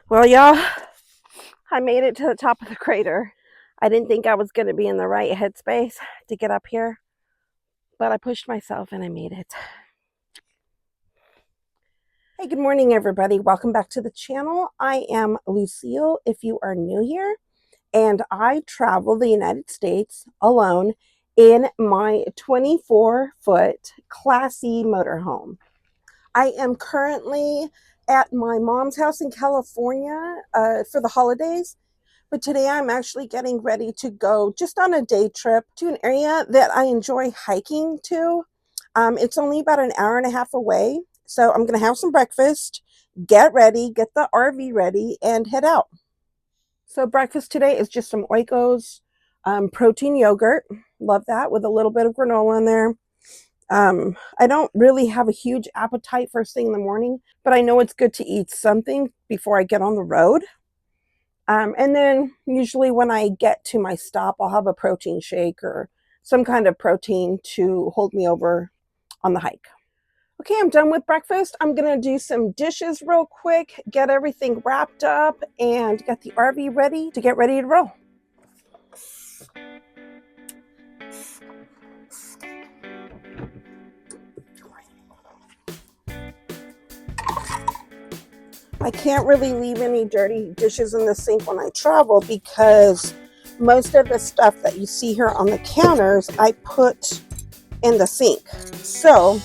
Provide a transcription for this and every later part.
Well, y'all, I made it to the top of the crater. I didn't think I was going to be in the right headspace to get up here, but I pushed myself and I made it. Hey, good morning, everybody. Welcome back to the channel. I am Lucille, if you are new here, and I travel the United States alone in my 24-foot classy motorhome. I am currently at my mom's house in California for the holidays. But today I'm actually getting ready to go just on a day trip to an area that I enjoy hiking to. It's only about an hour and a half away. So I'm going to have some breakfast, get ready, get the RV ready, and head out. So breakfast today is just some Oikos protein yogurt. Love that, with a little bit of granola in there. I don't really have a huge appetite first thing in the morning, but I know it's good to eat something before I get on the road. And then usually when I get to my stop, I'll have a protein shake or some kind of protein to hold me over on the hike. Okay, I'm done with breakfast. I'm going to do some dishes real quick, get everything wrapped up, and get the RV ready to get ready to roll. I can't really leave any dirty dishes in the sink when I travel because most of the stuff that you see here on the counters, I put in the sink. So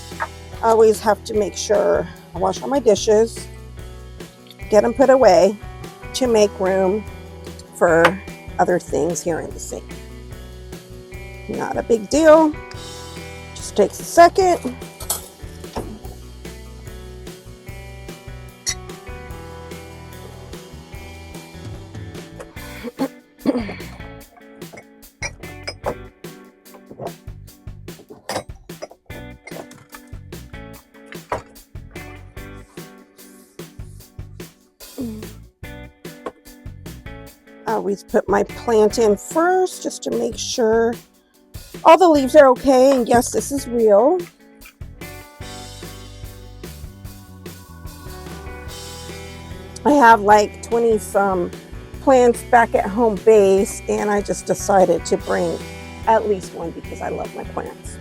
I always have to make sure I wash all my dishes, get them put away to make room for other things here in the sink. Not a big deal. Just takes a second. I always put my plant in first just to make sure all the leaves are okay, and yes, this is real. I have like 20 some plants back at home base, and I just decided to bring at least one because I love my plants.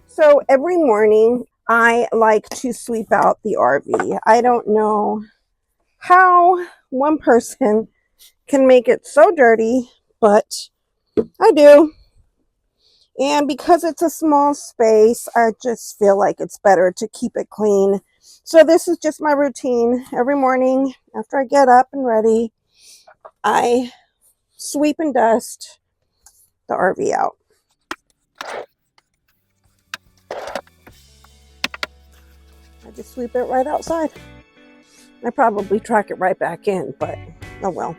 So every morning I like to sweep out the RV. I don't know how one person can make it so dirty, but I do. And because it's a small space, I just feel like it's better to keep it clean. So this is just my routine. Every morning after I get up and ready, I sweep and dust the RV out. I just sweep it right outside. I probably track it right back in, but oh well.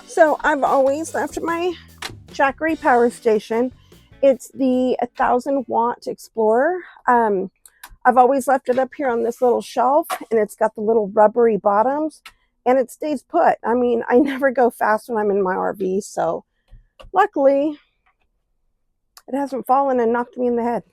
So I've always left my Jackery power station. It's the 1,000-watt Explorer. I've always left it up here on this little shelf, and it's got the little rubbery bottoms, and it stays put. I mean, I never go fast when I'm in my RV, so luckily it hasn't fallen and knocked me in the head.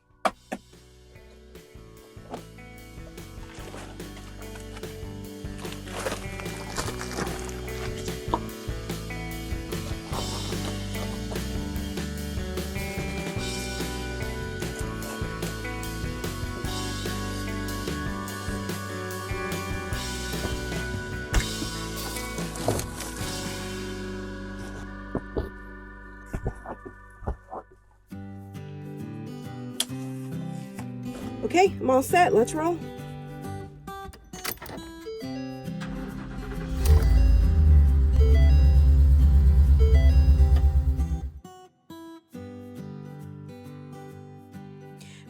Okay, I'm all set. Let's roll.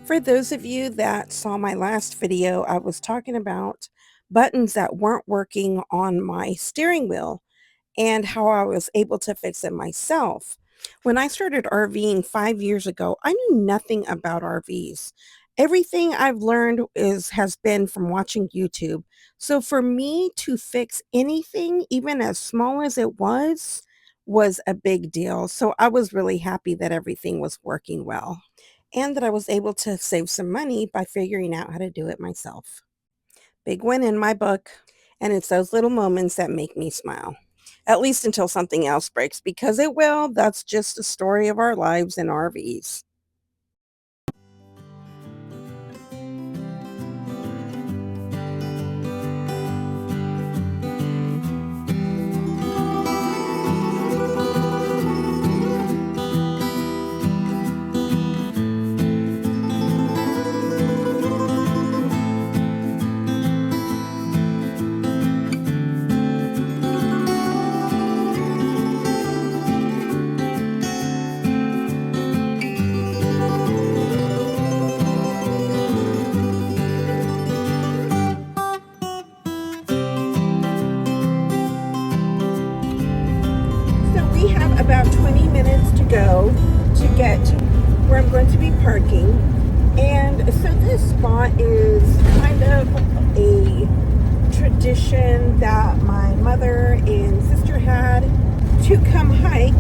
For those of you that saw my last video, I was talking about buttons that weren't working on my steering wheel and how I was able to fix it myself. When I started RVing 5 years ago, I knew nothing about RVs. Everything I've learned has been from watching YouTube. So for me to fix anything, even as small as it was a big deal. So I was really happy that everything was working well and that I was able to save some money by figuring out how to do it myself. Big win in my book. And it's those little moments that make me smile. At least until something else breaks, because it will. That's just the story of our lives in RVs. We have about 20 minutes to go to get to where I'm going to be parking. And so this spot is kind of a tradition that my mother and sister had to come hike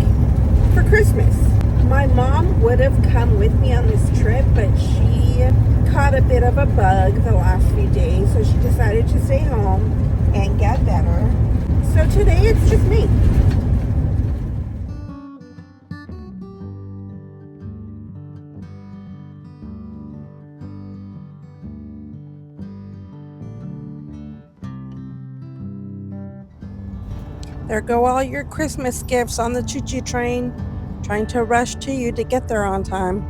for Christmas. My mom would have come with me on this trip, but she caught a bit of a bug the last few days, so she decided to stay home and get better. So today it's just me. There go all your Christmas gifts on the choo-choo train, trying to rush to you to get there on time.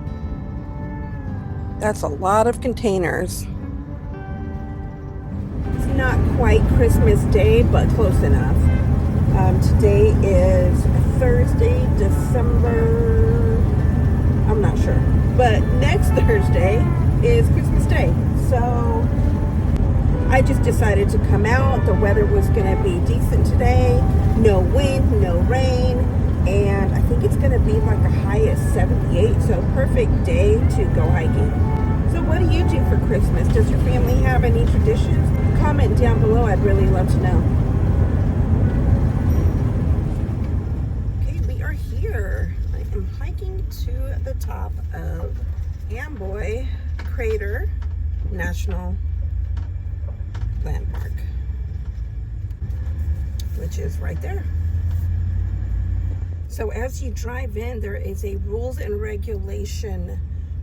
That's a lot of containers. It's not quite Christmas Day, but close enough. Today is Thursday, December, I'm not sure. But next Thursday is Christmas Day. So I just decided to come out. The weather was going to be decent today. No wind, no rain. And I think it's going to be like a high of 78. So perfect day to go hiking. So what do you do for Christmas? Does your family have any traditions? Comment down below. I'd really love to know. Okay, we are here. I am hiking to the top of Amboy Crater National Landmark, which is right there. So as you drive in, there is a rules and regulation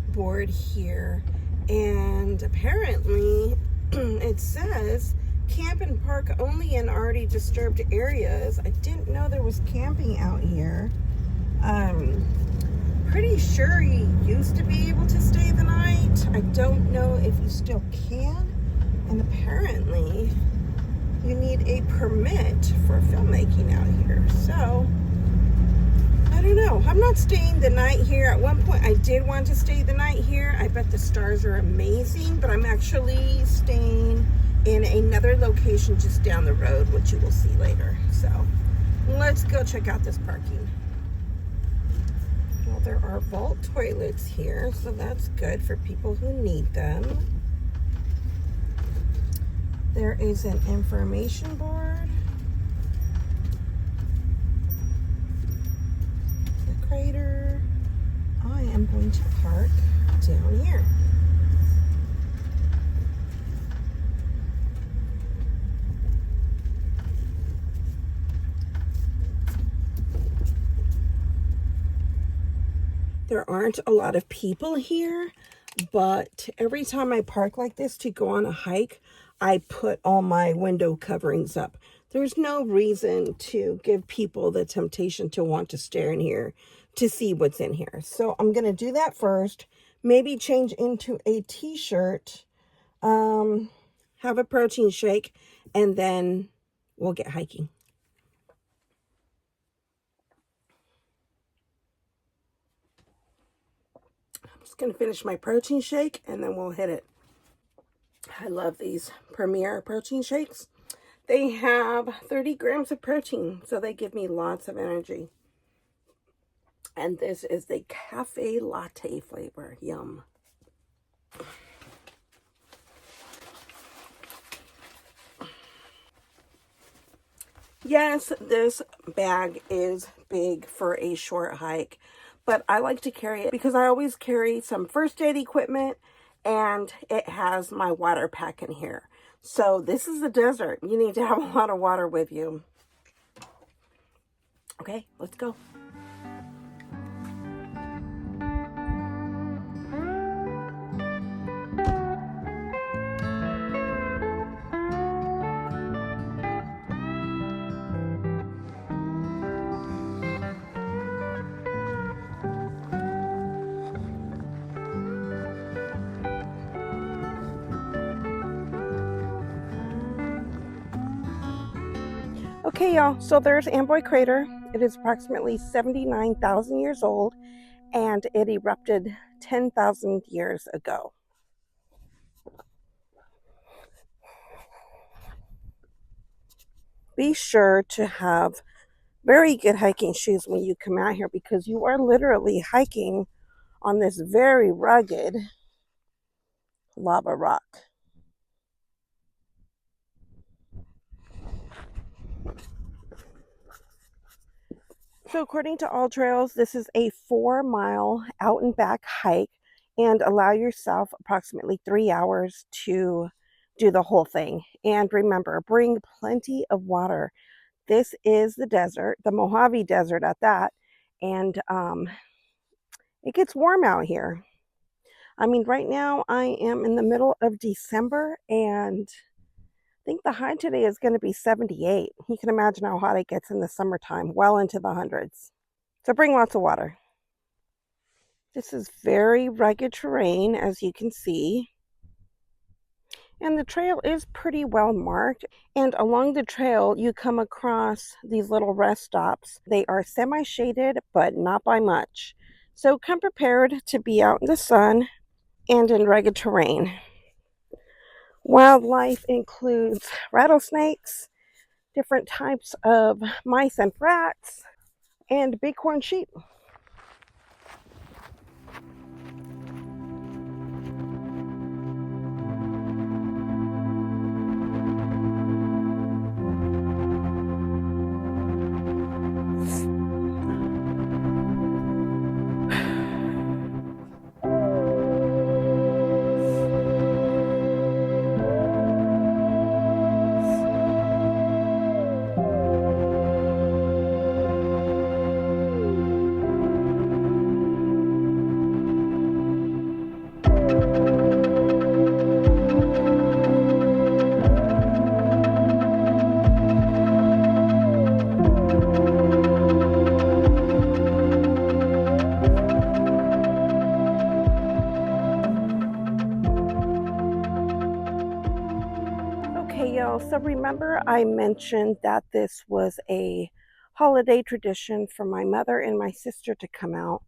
board here, and apparently it says camp and park only in already disturbed areas. I didn't know there was camping out here. Pretty sure you used to be able to stay the night. I don't know if you still can. And apparently you need a permit for filmmaking out here. So I don't know. I'm not staying the night here. At one point I did want to stay the night here. I bet the stars are amazing, but I'm actually staying in another location just down the road, which you will see later. So let's go check out this parking. Well, there are vault toilets here, so that's good for people who need them. There is an information board. The crater. I am going to park down here. There aren't a lot of people here, but every time I park like this to go on a hike, I put all my window coverings up. There's no reason to give people the temptation to want to stare in here to see what's in here. So I'm going to do that first. Maybe change into a t-shirt, have a protein shake, and then we'll get hiking. I'm just going to finish my protein shake and then we'll hit it. I love these Premier protein shakes. They have 30 grams of protein, so they give me lots of energy. And this is the cafe latte flavor. Yum. Yes, this bag is big for a short hike, but I like to carry it because I always carry some first aid equipment and it has my water pack in here. So this is a desert. You need to have a lot of water with you. Okay, let's go. Okay, y'all, so there's Amboy Crater. It is approximately 79,000 years old and it erupted 10,000 years ago. Be sure to have very good hiking shoes when you come out here because you are literally hiking on this very rugged lava rock. So according to All Trails, this is a 4-mile out and back hike and allow yourself approximately 3 hours to do the whole thing. And remember, bring plenty of water. This is the desert, the Mojave Desert at that, and it gets warm out here. I mean, right now I am in the middle of December and I think the high today is going to be 78. You can imagine how hot it gets in the summertime, well into the hundreds. So bring lots of water. This is very rugged terrain, as you can see. And the trail is pretty well marked. And along the trail, you come across these little rest stops. They are semi-shaded, but not by much. So come prepared to be out in the sun and in rugged terrain. Wildlife includes rattlesnakes, different types of mice and rats, and bighorn sheep. Okay, y'all, so remember I mentioned that this was a holiday tradition for my mother and my sister to come out.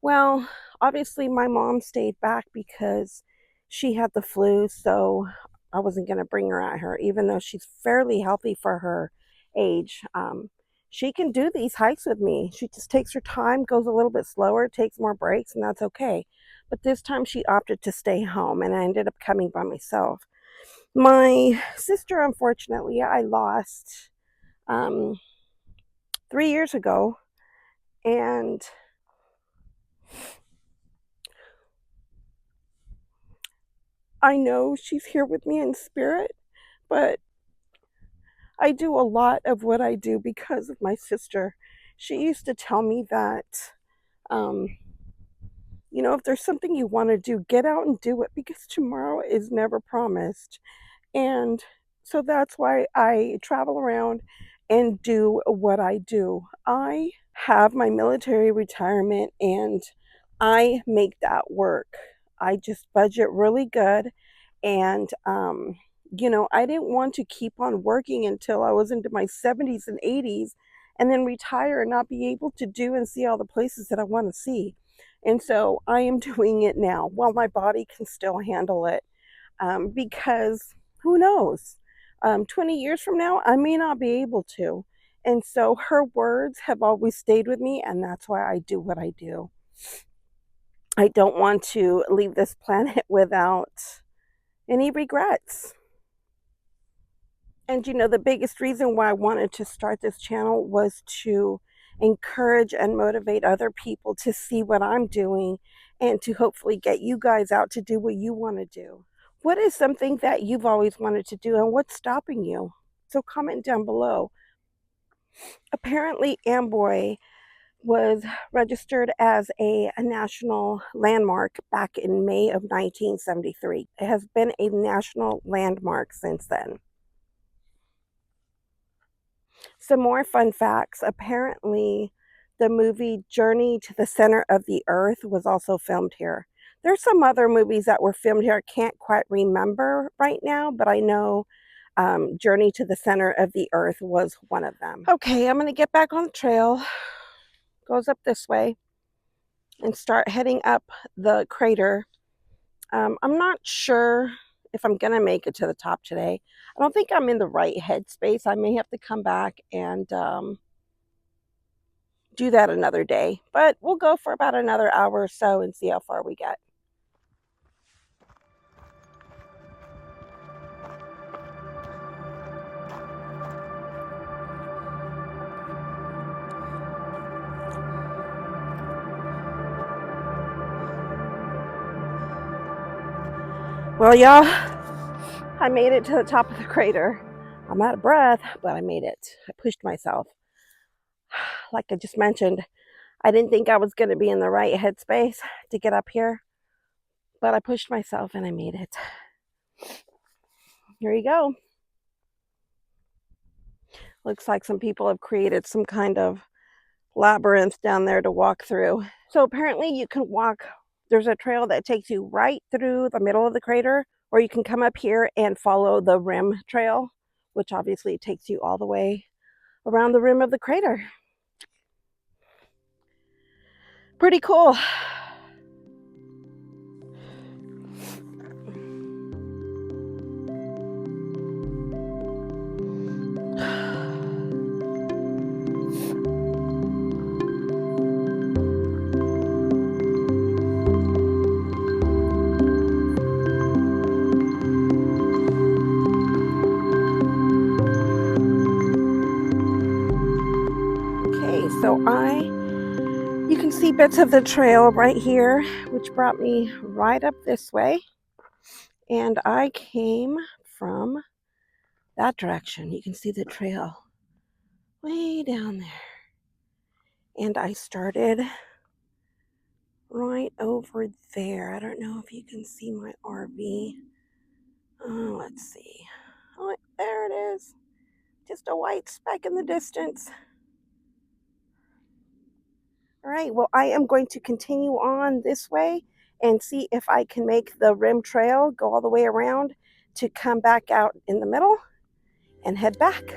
Well, obviously my mom stayed back because she had the flu, so I wasn't going to bring her at her, even though she's fairly healthy for her age. She can do these hikes with me. She just takes her time, goes a little bit slower, takes more breaks, and that's okay. But this time she opted to stay home, and I ended up coming by myself. My sister, unfortunately, I lost 3 years ago, and I know she's here with me in spirit, but I do a lot of what I do because of my sister. She used to tell me that, um, if there's something you want to do, get out and do it because tomorrow is never promised. And so that's why I travel around and do what I do. I have my military retirement and I make that work. I just budget really good. And, I didn't want to keep on working until I was into my 70s and 80s and then retire and not be able to do and see all the places that I want to see. And so I am doing it now while my body can still handle it, because who knows? 20 years from now, I may not be able to. And so her words have always stayed with me, and that's why I do what I do. I don't want to leave this planet without any regrets. And you know, the biggest reason why I wanted to start this channel was to encourage and motivate other people to see what I'm doing and to hopefully get you guys out to do what you want to do. What is something that you've always wanted to do and what's stopping you? So comment down below. Apparently, Amboy was registered as a national landmark back in May of 1973. It has been a national landmark since then. Some more fun facts. Apparently, the movie Journey to the Center of the Earth was also filmed here. There's some other movies that were filmed here. I can't quite remember right now, but I know Journey to the Center of the Earth was one of them. Okay, I'm going to get back on the trail. Goes up this way and start heading up the crater. I'm not sure if I'm going to make it to the top today. I don't think I'm in the right headspace. I may have to come back and do that another day. But we'll go for about another hour or so and see how far we get. Well, y'all, I made it to the top of the crater. I'm out of breath, but I made it. I pushed myself. Like I just mentioned, I didn't think I was going to be in the right headspace to get up here, but I pushed myself and I made it. Here you go. Looks like some people have created some kind of labyrinth down there to walk through. So apparently you can walk, there's a trail that takes you right through the middle of the crater, or you can come up here and follow the rim trail, which obviously takes you all the way around the rim of the crater. Pretty cool. So you can see bits of the trail right here, which brought me right up this way. And I came from that direction. You can see the trail way down there. And I started right over there. I don't know if you can see my RV. Oh, let's see. Oh, there it is. Just a white speck in the distance. All right, well, I am going to continue on this way and see if I can make the rim trail go all the way around to come back out in the middle and head back.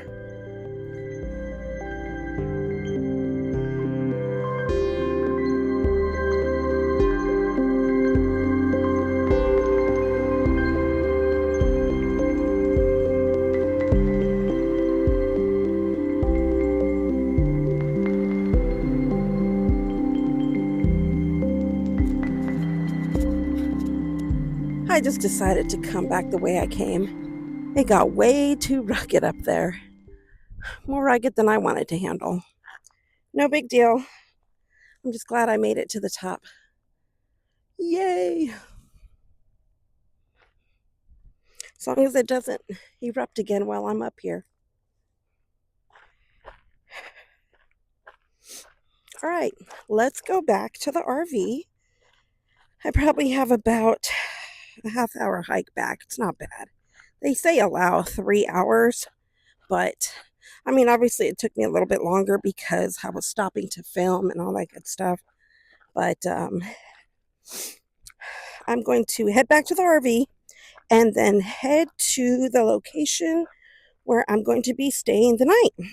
I just decided to come back the way I came. It got way too rugged up there. More rugged than I wanted to handle. No big deal. I'm just glad I made it to the top. Yay! As long as it doesn't erupt again while I'm up here. All right, let's go back to the RV. I probably have about a half-hour hike back. It's not bad. They say allow 3 hours, but I mean, obviously it took me a little bit longer because I was stopping to film and all that good stuff. But I'm going to head back to the RV and then head to the location where I'm going to be staying the night.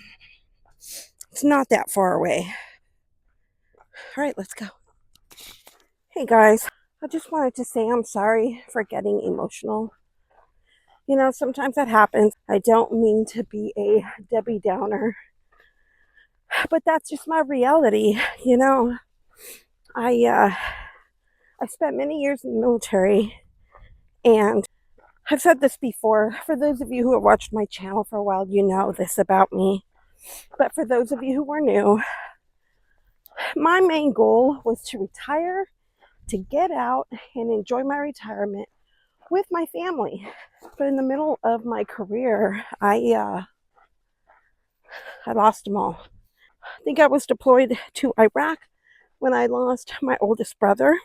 It's not that far away. All right, let's go. Hey guys, I just wanted to say I'm sorry for getting emotional. You know, sometimes that happens. I don't mean to be a Debbie Downer, but that's just my reality. You know, I spent many years in the military, and I've said this before. For those of you who have watched my channel for a while, you know this about me. But for those of you who are new, my main goal was to retire, to get out and enjoy my retirement with my family. But in the middle of my career, I lost them all. I think I was deployed to Iraq when I lost my oldest brother.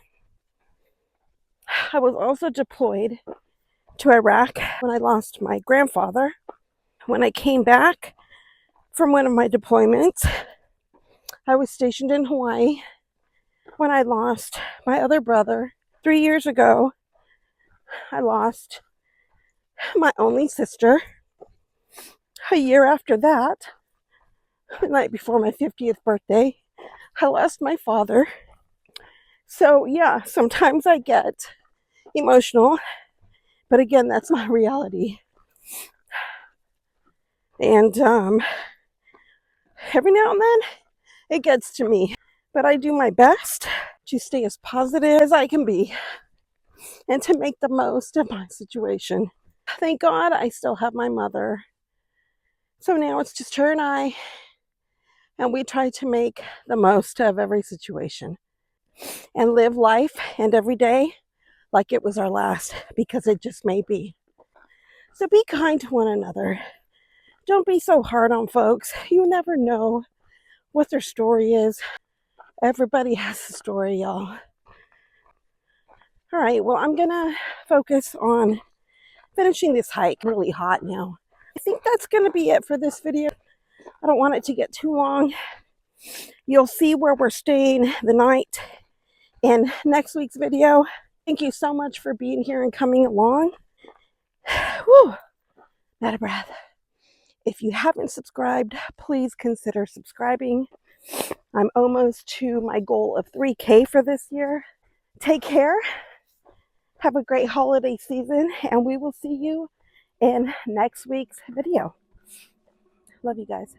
I was also deployed to Iraq when I lost my grandfather. When I came back from one of my deployments, I was stationed in Hawaii when I lost my other brother. 3 years ago, I lost my only sister. A year after that, the night before my 50th birthday, I lost my father. So yeah, sometimes I get emotional, but again, that's my reality. And every now and then, it gets to me. But I do my best to stay as positive as I can be and to make the most of my situation. Thank God I still have my mother. So now it's just her and I, and we try to make the most of every situation and live life and every day like it was our last, because it just may be. So be kind to one another. Don't be so hard on folks. You never know what their story is. Everybody has a story, y'all. All right, well, I'm gonna focus on finishing this hike. Really hot now. I think that's gonna be it for this video. I don't want it to get too long. You'll see where we're staying the night in next week's video. Thank you so much for being here and coming along. Whew, out of breath. If you haven't subscribed, please consider subscribing. I'm almost to my goal of 3K for this year. Take care. Have a great holiday season, and we will see you in next week's video. Love you guys.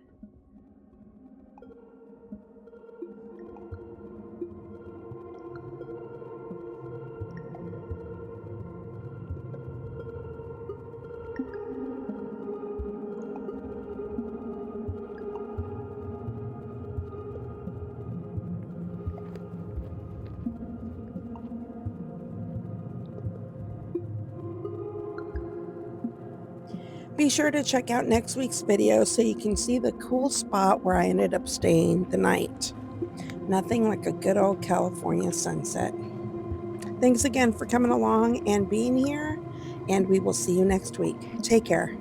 Be sure to check out next week's video so you can see the cool spot where I ended up staying the night. Nothing like a good old California sunset. Thanks again for coming along and being here, and we will see you next week. Take care.